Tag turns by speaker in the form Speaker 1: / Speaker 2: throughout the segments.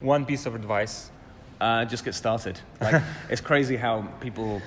Speaker 1: One piece of advice.
Speaker 2: Just get started. Like, it's crazy how people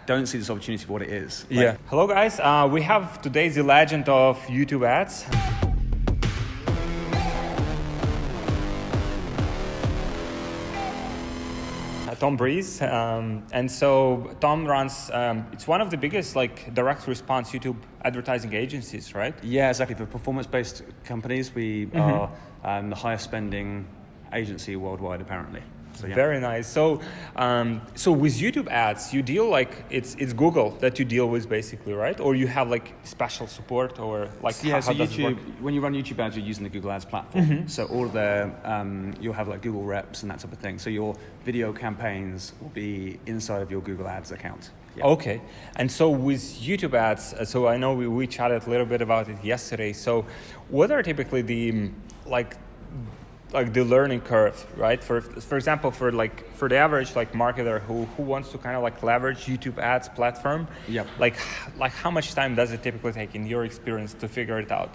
Speaker 2: don't see this opportunity for what it is. Like,
Speaker 1: Yeah. Hello guys, we have today the legend of YouTube ads. Tom Breeze, and so Tom runs, it's one of the biggest direct response YouTube advertising agencies, right?
Speaker 2: Yeah, exactly. For performance-based companies, we are the highest spending agency worldwide, apparently. So, yeah.
Speaker 1: Very nice. So, so with YouTube ads, you deal it's Google that you deal with basically, right? Or you have special support or
Speaker 2: yeah.
Speaker 1: How does it work?
Speaker 2: When you run YouTube ads, you're using the Google Ads platform. So all of their you'll have Google reps and that type of thing. So your video campaigns will be inside of your Google Ads account. Yeah.
Speaker 1: Okay. And so with YouTube ads, so I know we chatted a little bit about it yesterday. So what are typically the the learning curve, right? For example, for the average marketer who wants to kind of leverage YouTube ads platform,
Speaker 2: yep.
Speaker 1: How much time does it typically take in your experience to figure it out?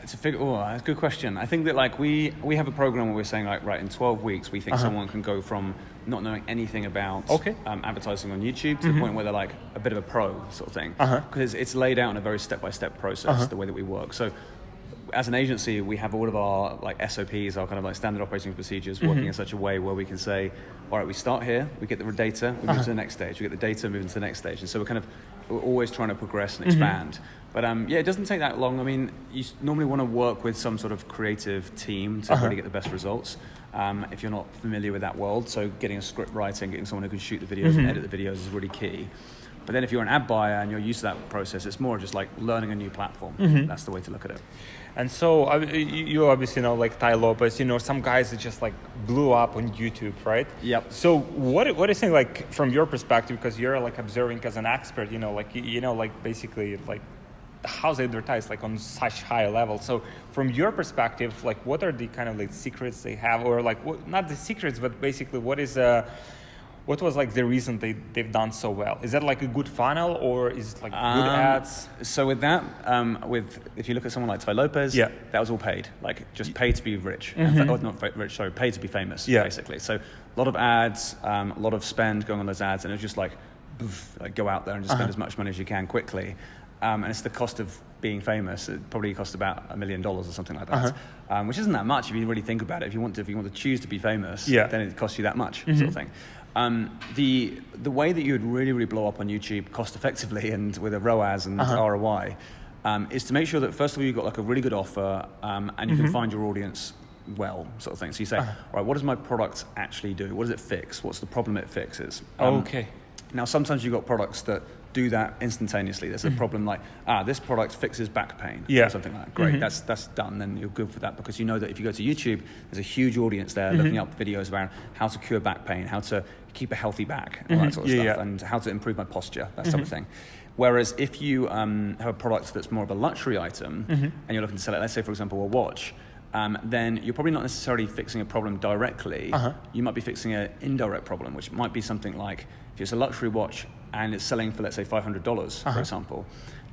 Speaker 2: That's a good question. I think that we have a program where we're saying right, in 12 weeks we think someone can go from not knowing anything about advertising on YouTube to the point where they're a bit of a pro sort of thing. Because it's laid out in a very step-by-step process, the way that we work. So as an agency, we have all of our SOPs, our kind of standard operating procedures, working in such a way where we can say, all right, we start here, we get the data, we move to the next stage, we get the data, move into the next stage. And so we're always trying to progress and expand. But yeah, it doesn't take that long. I mean, you normally want to work with some sort of creative team to really get the best results. If you're not familiar with that world, so getting a script writing, getting someone who can shoot the videos and edit the videos is really key. But then if you're an ad buyer and you're used to that process, it's more just learning a new platform. That's the way to look at it.
Speaker 1: And so you obviously know Tai Lopez, some guys that just blew up on YouTube, right?
Speaker 2: Yep.
Speaker 1: So what do you think from your perspective, because you're observing as an expert, basically how they advertise on such high level. So from your perspective, what are the kind of secrets they have, or not the secrets, but basically what was the reason they've done so well? Is that a good funnel, or is it good ads?
Speaker 2: So with that, if you look at someone like Tai Lopez, that was all paid, just paid to be rich. Not rich, sorry, paid to be famous, basically. So a lot of ads, a lot of spend going on those ads, and it was just go out there and just spend as much money as you can quickly. And it's the cost of being famous. It probably costs about $1 million or something like that, which isn't that much if you really think about it. If you want to choose to be famous, then it costs you that much, sort of thing. The way that you would really blow up on YouTube cost effectively and with a ROAS and ROI is to make sure that first of all you've got a really good offer and you can find your audience well, sort of thing. So you say, all right, what does my product actually do? What does it fix? What's the problem it fixes?
Speaker 1: Okay.
Speaker 2: Now sometimes you've got products that do that instantaneously. There's a problem this product fixes back pain or something like that. Great, that's done, then you're good for that, because you know that if you go to YouTube, there's a huge audience there looking up videos around how to cure back pain, how to keep a healthy back, all that sort of stuff, and how to improve my posture, that type of thing. Whereas if you have a product that's more of a luxury item and you're looking to sell it, let's say for example a watch, then you're probably not necessarily fixing a problem directly. You might be fixing an indirect problem, which might be something like if it's a luxury watch and it's selling for, let's say, $500, for example,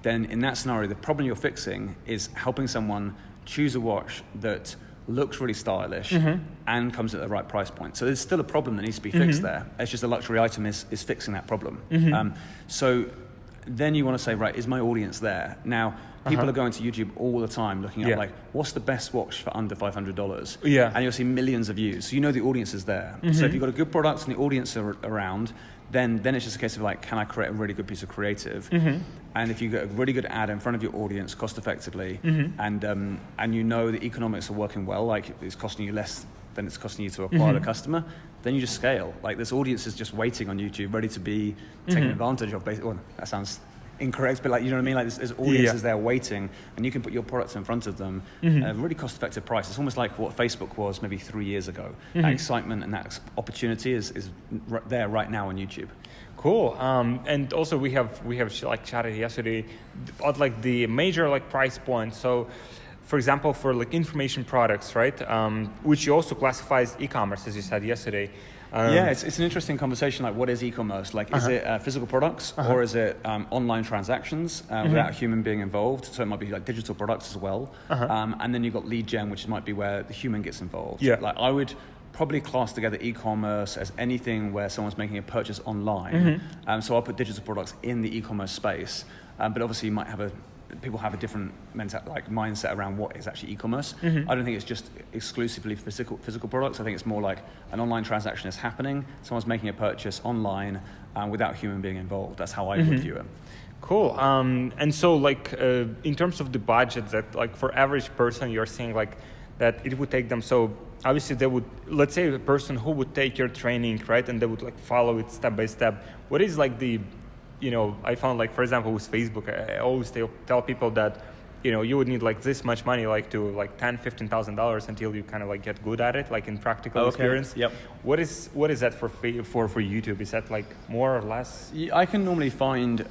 Speaker 2: then in that scenario, the problem you're fixing is helping someone choose a watch that looks really stylish and comes at the right price point. So there's still a problem that needs to be fixed there. It's just a luxury item is fixing that problem. So then you want to say, right, is my audience there? Now, people are going to YouTube all the time looking up what's the best watch for under $500? And you'll see millions of views. So you know the audience is there. So if you've got a good product and the audience are around, then it's just a case of can I create a really good piece of creative? And if you get a really good ad in front of your audience cost effectively, and you know the economics are working well, it's costing you less than it's costing you to acquire the customer, then you just scale. This audience is just waiting on YouTube, ready to be taken advantage of. Well, that sounds incorrect, but you know what I mean? There's audiences there waiting, and you can put your products in front of them at a really cost-effective price. It's almost like what Facebook was maybe 3 years ago. That excitement and that opportunity is there right now on YouTube.
Speaker 1: Cool. And also we have chatted yesterday about the major price points. So for example, for information products, right? Which you also classify as e-commerce, as you said yesterday.
Speaker 2: It's an interesting conversation. What is e-commerce? Is it physical products or is it online transactions without a human being involved? So it might be digital products as well. And then you've got lead gen, which might be where the human gets involved. I would probably class together e-commerce as anything where someone's making a purchase online. So I'll put digital products in the e-commerce space, but obviously you might have people have a different mindset around what is actually e-commerce. I don't think it's just exclusively physical products. I think it's more like an online transaction is happening, someone's making a purchase online without a human being involved. That's how I would view it.
Speaker 1: Cool. And so like in terms of the budget that like for average person you're saying like that it would take them, so obviously they would, let's say a person who would take your training, right, and they would like follow it step by step, what is like the, I found like, for example, with Facebook, I always tell people that, you would need like this much money, like to like $10,000-$15,000 until you kind of like get good at it, like in practical experience.
Speaker 2: Yep.
Speaker 1: What is that for YouTube? Is that like more or less?
Speaker 2: I can normally find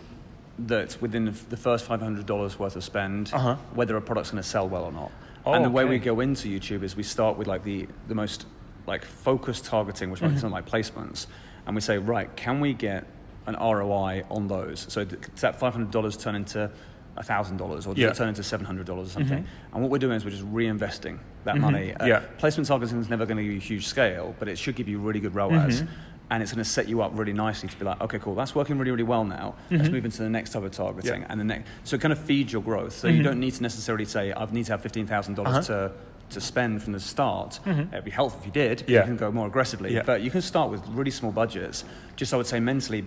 Speaker 2: that within the first $500 worth of spend, whether a product's going to sell well or not. And the way we go into YouTube is we start with like the most like focused targeting, which might be something like placements, and we say, right, can we get an ROI on those? So does that $500 turn into $1,000 or does it turn into $700 or something? And what we're doing is we're just reinvesting that money. Placement targeting is never going to give you a huge scale, but it should give you really good ROAS. And it's going to set you up really nicely to be like, okay, cool, that's working really, really well now. Let's move into the next type of targeting. And the next. So it kind of feeds your growth. So you don't need to necessarily say, I need to have $15,000 to spend from the start. It'd be helpful if you did. You can go more aggressively. But you can start with really small budgets. Just I would say mentally,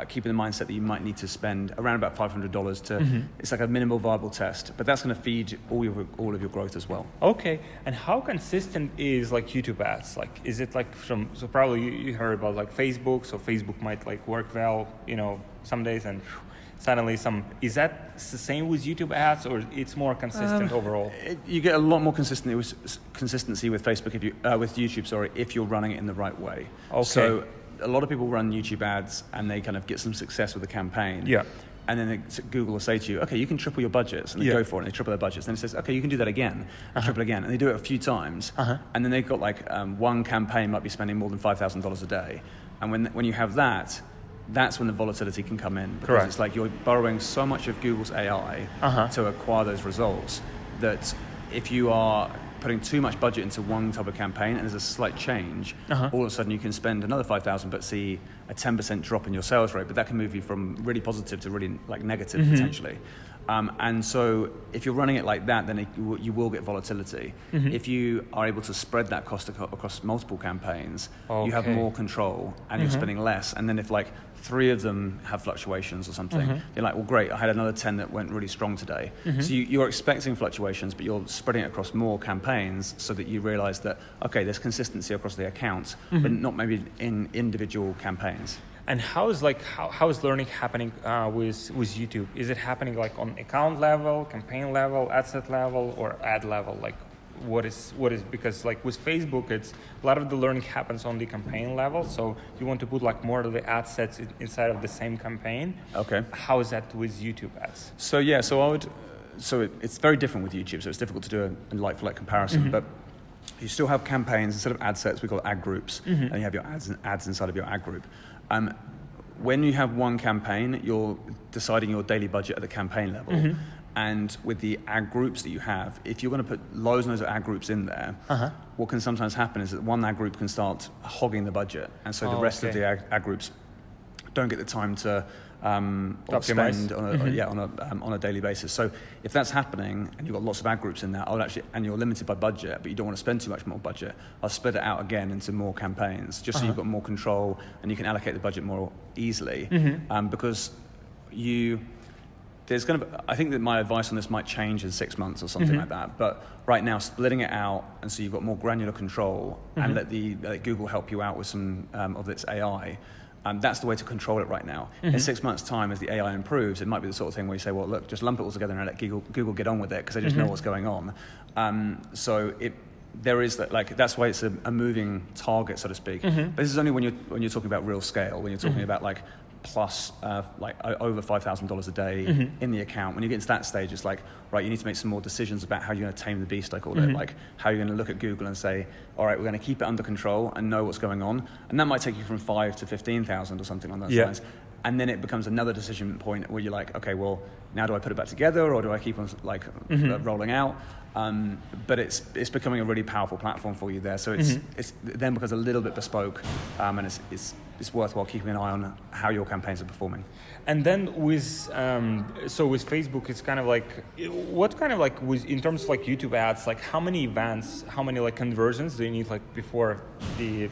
Speaker 2: keeping the mindset that you might need to spend around about $500 to, it's like a minimal viable test, but that's going to feed all of your growth as well.
Speaker 1: Okay, and how consistent is like YouTube ads? Like, is it like so probably you heard about like Facebook, so Facebook might like work well, some days and suddenly is that the same with YouTube ads or it's more consistent overall?
Speaker 2: You get a lot more consistency with Facebook with YouTube, if you're running it in the right way.
Speaker 1: Okay.
Speaker 2: So, a lot of people run YouTube ads and they kind of get some success with a campaign. And then Google will say to you, okay, you can triple your budgets. And they go for it and they triple their budgets. Then it says, okay, you can do that again, triple again. And they do it a few times. And then they've got like one campaign might be spending more than $5,000 a day. And when you have that, that's when the volatility can come in. Because it's like you're borrowing so much of Google's AI to acquire those results that if you are putting too much budget into one type of campaign and there's a slight change, all of a sudden you can spend another $5,000 but see a 10% drop in your sales rate, but that can move you from really positive to really like negative potentially. And so if you're running it like that, then you will get volatility. If you are able to spread that cost across multiple campaigns, you have more control and you're spending less. And then if like 3 of them have fluctuations or something, you're like, well, great, I had another 10 that went really strong today. So you're expecting fluctuations, but you're spreading it across more campaigns so that you realize that, okay, there's consistency across the accounts, but not maybe in individual campaigns.
Speaker 1: And how is learning happening with YouTube? Is it happening like on account level, campaign level, ad set level, or ad level? Like what is because like with Facebook, it's a lot of the learning happens on the campaign level. So you want to put like more of the ad sets inside of the same campaign. Okay. How is that with YouTube ads?
Speaker 2: So it's very different with YouTube. So it's difficult to do a like-for-like comparison, but you still have campaigns instead of ad sets. We call it ad groups, and you have your ads inside of your ad group. When you have one campaign, you're deciding your daily budget at the campaign level. And with the ad groups that you have, if you're going to put loads and loads of ad groups in there, what can sometimes happen is that one ad group can start hogging the budget. And so the rest of the ad groups don't get the time to spend on a daily basis. So if that's happening and you've got lots of ad groups in there, and you're limited by budget, but you don't want to spend too much more budget, I'll split it out again into more campaigns, just so you've got more control and you can allocate the budget more easily. Because I think that my advice on this might change in 6 months or something like that. But right now, splitting it out, and so you've got more granular control, and let Google help you out with some of its AI. That's the way to control it right now. In 6 months' time, as the AI improves, it might be the sort of thing where you say, well, look, just lump it all together and let Google get on with it because they just know what's going on. There is that, like, that's why it's a moving target, so to speak. But this is only when you're talking about real scale, when you're talking about like plus over $5,000 a day in the account. When you get into that stage, it's like, right, you need to make some more decisions about how you're going to tame the beast, I call it. Like how you're going to look at Google and say, all right, we're going to keep it under control and know what's going on. And that might take you from 5 to 15,000 or something on those lines. And then it becomes another decision point where you're like, okay, well, now do I put it back together or do I keep on like rolling out? But it's becoming a really powerful platform for you there. So it then becomes a little bit bespoke, and it's worthwhile keeping an eye on how your campaigns are performing.
Speaker 1: And then with Facebook, it's kind of like, what kind of like in terms of like YouTube ads, like how many events, how many like conversions do you need like before the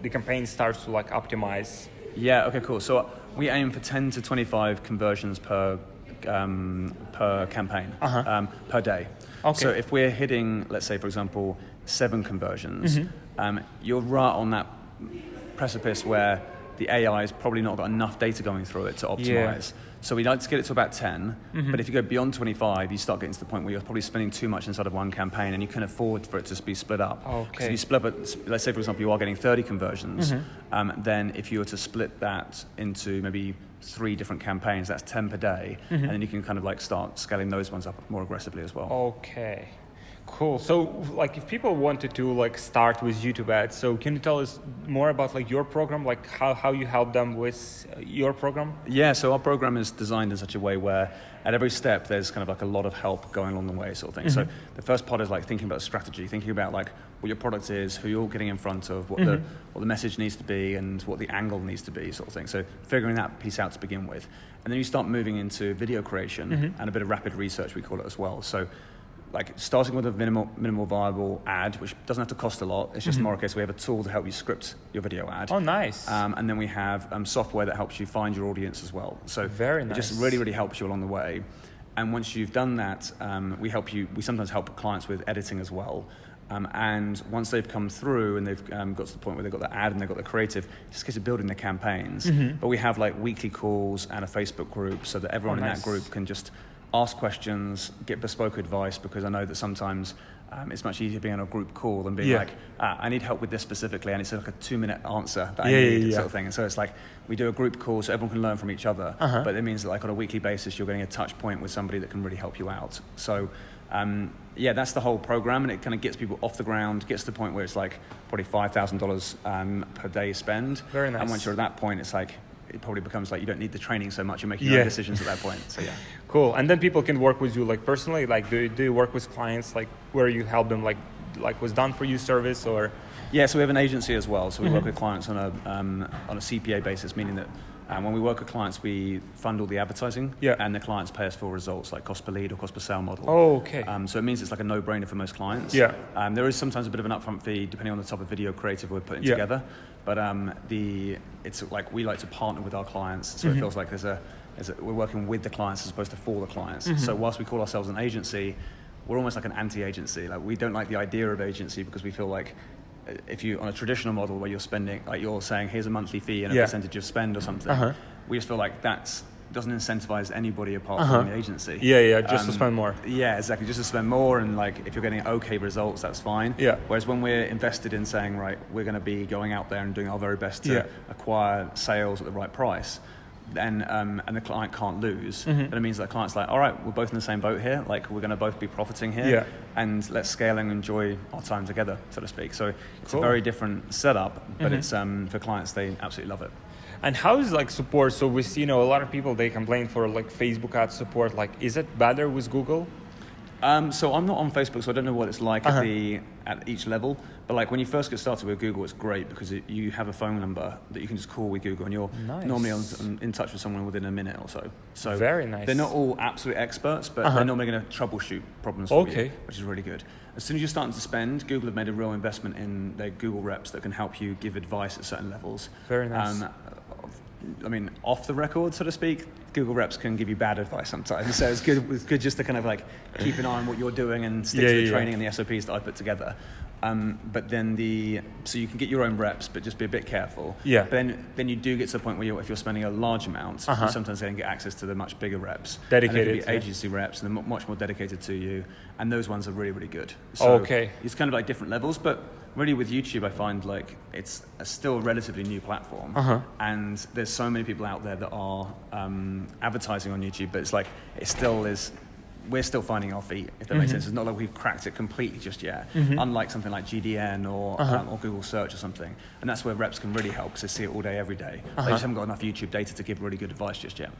Speaker 1: campaign starts to like optimize?
Speaker 2: Yeah. Okay. Cool. So we aim for 10 to 25 conversions per campaign per day.
Speaker 1: Okay.
Speaker 2: So if we're hitting, let's say, for example, 7 conversions, you're right on that precipice where the AI has probably not got enough data going through it to optimize. So we like to get it to about 10, but if you go beyond 25, you start getting to the point where you're probably spending too much inside of one campaign and you can afford for it to be split up.
Speaker 1: Okay.
Speaker 2: So you split up, let's say, for example, you are getting 30 conversions, then if you were to split that into maybe 3 different campaigns, that's 10 per day, and then you can kind of like start scaling those ones up more aggressively as well.
Speaker 1: Okay, cool. So like if people wanted to like start with YouTube ads, so can you tell us more about like your program, like how you help them with your program? Yeah,
Speaker 2: so our program is designed in such a way where at every step there's kind of like a lot of help going along the way sort of thing. So the first part is like thinking about strategy, thinking about like what your product is, who you're getting in front of, what the message needs to be and what the angle needs to be sort of thing. So figuring that piece out to begin with. And then you start moving into video creation and a bit of rapid research, we call it as well. So like starting with a minimal viable ad, which doesn't have to cost a lot. It's just more a case we have a tool to help you script your video ad.
Speaker 1: Oh, nice.
Speaker 2: And then we have software that helps you find your audience as well. So
Speaker 1: very nice.
Speaker 2: It just really, really helps you along the way. And once you've done that, we sometimes help clients with editing as well. And once they've come through and they've got to the point where they've got the ad and they've got the creative, it's just a case of building the campaigns. But we have like weekly calls and a Facebook group so that everyone in that group can just ask questions, get bespoke advice, because I know that sometimes it's much easier being on a group call than being like, I need help with this specifically, and it's like a 2-minute answer that I need, sort of thing. And so it's like we do a group call so everyone can learn from each other, but it means that like on a weekly basis you're getting a touch point with somebody that can really help you out. So that's the whole program, and it kind of gets people off the ground, gets to the point where it's like probably $5,000 per day spend.
Speaker 1: Very nice.
Speaker 2: And once you're at that point, it's like it probably becomes like you don't need the training so much, you're making your own decisions at that point. So
Speaker 1: cool. And then people can work with you like personally, like do you work with clients like where you help them like was done for you service or?
Speaker 2: Yeah, so we have an agency as well. So we work with clients on a CPA basis, meaning that when we work with clients, we fund all the advertising, and the clients pay us for results like cost per lead or cost per sale model.
Speaker 1: Oh, okay.
Speaker 2: So it means it's like a no-brainer for most clients. There is sometimes a bit of an upfront fee depending on the type of video creative we're putting together, but it's like we like to partner with our clients, so it feels like we're working with the clients as opposed to for the clients. So whilst we call ourselves an agency, we're almost like an anti-agency. Like we don't like the idea of agency because we feel like if you on a traditional model where you're spending, like you're saying, here's a monthly fee and a percentage of spend or something, we just feel like that doesn't incentivize anybody apart from the agency.
Speaker 1: Just to spend more.
Speaker 2: Yeah, exactly, just to spend more, and like if you're getting okay results, that's fine. Whereas when we're invested in saying, right, we're going to be going out there and doing our very best to acquire sales at the right price, then and the client can't lose, then it means that the client's like, all right, we're both in the same boat here, like we're going to both be profiting here, and let's scale and enjoy our time together, so to speak. So it's a very different setup, but it's for clients, they absolutely love it.
Speaker 1: And how is like support? So we see, a lot of people, they complain for like Facebook ad support. Like, is it better with Google?
Speaker 2: So I'm not on Facebook, so I don't know what it's like at each level. But like when you first get started with Google, it's great because you have a phone number that you can just call with Google, and you're normally in touch with someone within a minute or so. So
Speaker 1: very nice.
Speaker 2: They're not all absolute experts, but they're normally going to troubleshoot problems for you, which is really good. As soon as you're starting to spend, Google have made a real investment in their Google reps that can help you give advice at certain levels.
Speaker 1: Very nice.
Speaker 2: I mean, off the record, so to speak, Google reps can give you bad advice sometimes. So it's good just to kind of like keep an eye on what you're doing and stick to the training and the SOPs that I put together. But then so you can get your own reps, but just be a bit careful. But then you do get to the point where if you're spending a large amount, you sometimes then get access to the much bigger reps.
Speaker 1: Dedicated.
Speaker 2: And they can be agency reps, and they're much more dedicated to you. And those ones are really, really good. So it's kind of like different levels, but really with YouTube, I find like it's still a relatively new platform, and there's so many people out there that are advertising on YouTube, but it's like it still is we're still finding our feet, if that makes sense. It's not like we've cracked it completely just yet, unlike something like GDN or Google Search or something. And that's where reps can really help, because they see it all day, every day. They just haven't got enough YouTube data to give really good advice just yet.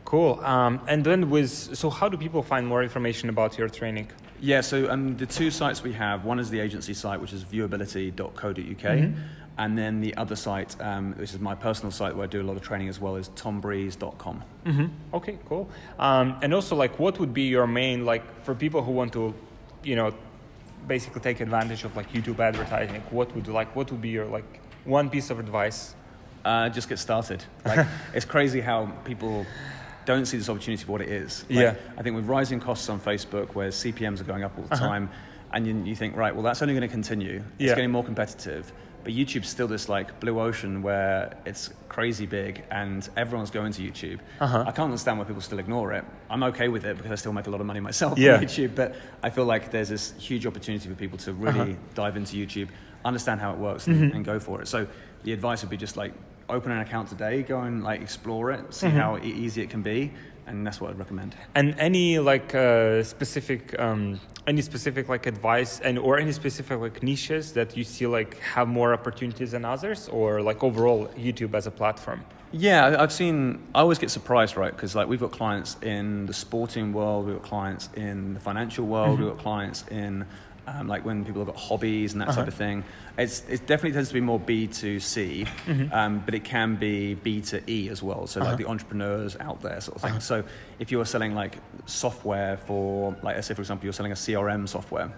Speaker 1: Cool. And then so how do people find more information about your training?
Speaker 2: Yeah, so the two sites we have, one is the agency site, which is viewability.co.uk. And then the other site, which is my personal site where I do a lot of training as well, is tombreeze.com.
Speaker 1: Okay, cool. And also, like, what would be your main, like, for people who want to, basically take advantage of like YouTube advertising? What would be your like one piece of advice?
Speaker 2: Just get started. Like, it's crazy how people don't see this opportunity for what it is.
Speaker 1: Like,
Speaker 2: I think with rising costs on Facebook, where CPMs are going up all the time, and you think, right, well, that's only going to continue. It's getting more competitive. But YouTube's still this like blue ocean where it's crazy big and everyone's going to YouTube. I can't understand why people still ignore it. I'm okay with it because I still make a lot of money myself on YouTube, but I feel like there's this huge opportunity for people to really dive into YouTube, understand how it works and go for it. So the advice would be just like open an account today, go and like explore it, see how easy it can be. And that's what I'd recommend. And
Speaker 1: any like specific like advice or any specific like niches that you see like have more opportunities than others, or like overall YouTube as a platform?
Speaker 2: Yeah, I always get surprised, right? Because like we've got clients in the sporting world, we've got clients in the financial world, we've got clients in like when people have got hobbies and that type of thing. It definitely tends to be more B2C, but it can be B2E as well. So like the entrepreneurs out there sort of thing. So if you're selling like software for, like let's say for example, you're selling a CRM software,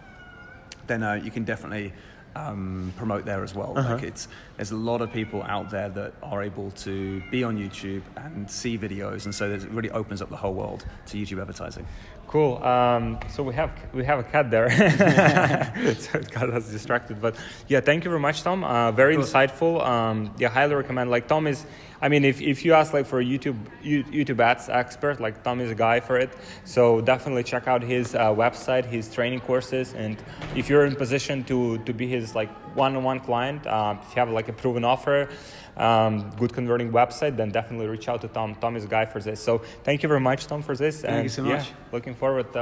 Speaker 2: then you can definitely promote there as well. Like there's a lot of people out there that are able to be on YouTube and see videos, and so it really opens up the whole world to YouTube advertising.
Speaker 1: Cool. So we have a cat there, so it got us distracted. But yeah, thank you very much, Tom. Very insightful. Highly recommend. Like Tom is, I mean, if you ask like for a YouTube ads expert, like Tom is a guy for it. So definitely check out his website, his training courses, and if you're in position to be his like one-on-one client, if you have like a proven offer, good converting website, then definitely reach out to Tom. Tom is a guy for this. So thank you very much, Tom, for this.
Speaker 2: Thank you so much.
Speaker 1: Looking forward